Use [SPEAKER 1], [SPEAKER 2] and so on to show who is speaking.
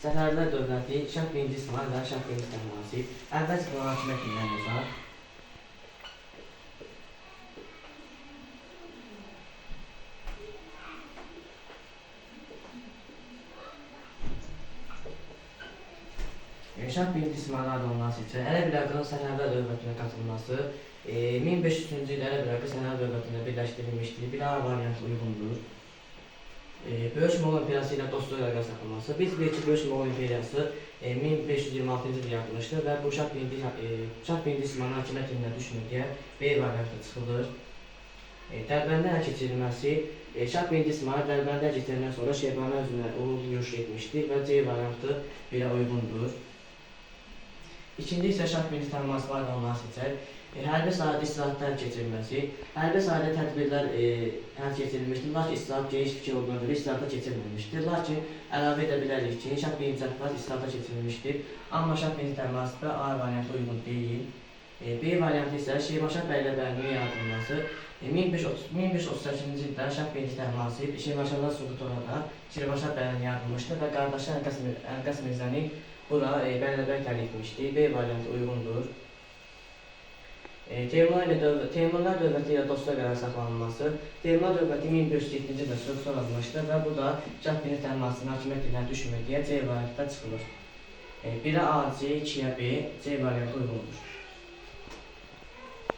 [SPEAKER 1] Səfərlər dövləti, Şah 1-ci İsmayıl və Şah 1-ci Təhmasib əvvəl İsmayıl hakimiyyətindən yazar. Şah 1-ci İsmayıl adlanması üçün Ərəb İraqının Səfərlər dövlətinə qatılması 1503-cü il Ərəb İraqı Səfərlər dövlətinə birləşdirilmişdir. Bir A variantı uyğundur. Böyük Moğol İmperiyası ilə dostluq əlaqə saxlaması. Biz bilirik ki, Böyük Moğol İmperiyası 1526-cı il yaratılmışdır və bu Şah 1-ci İsmayılın hakimiyyətindən düşmür deyə B variantı çıxılır. Dərbəndə əl keçirilməsi. Şah 1-ci İsmayıl Dərbəndə əl keçiriləndən sonra Şeybani özünə uğurlu yürüş etmişdir və C variantı belə uyğundur. İkinci isə Şah 1-ci Təhmasib adlanması seçək. Hərbi sahədə islahatlar keçirilməsi. Hərbi sahədə tədbirlər həyata keçirilmişdir, lakin islahat geniş fikir olduğuna görə islahata keçirilməmişdir. Lakin əlavə edə bilərik ki, Şah 1-ci Təhmasib islahata keçirilmişdir, amma Şah 1-ci Təhmasibə A variantı uyğun deyil. B variantı isə Şirvanşah bəyləbəyinin yaradılması. 1538-ci ildə Şah 1-ci Təhmasib Şirvanşahlar Sultanada Şirvanşah bəyləbəyini yaradılmışdır və qardaşı Əlqas Mirzəni bura bəyləbəy təklif etmişdir. B variantı uyğundur. Teymurlar dövləti ilə dostluq əlaqə saxlanılması. Teymurlar dövləti 1507-ci ildə sülh yaradılmışdır və bu da Şah 1-ci Təhmasibin hakimiyyətindən düşmür deyə C variantda çıxılır. 1-ə A, C, 2-yə B, C variantı uyğundur.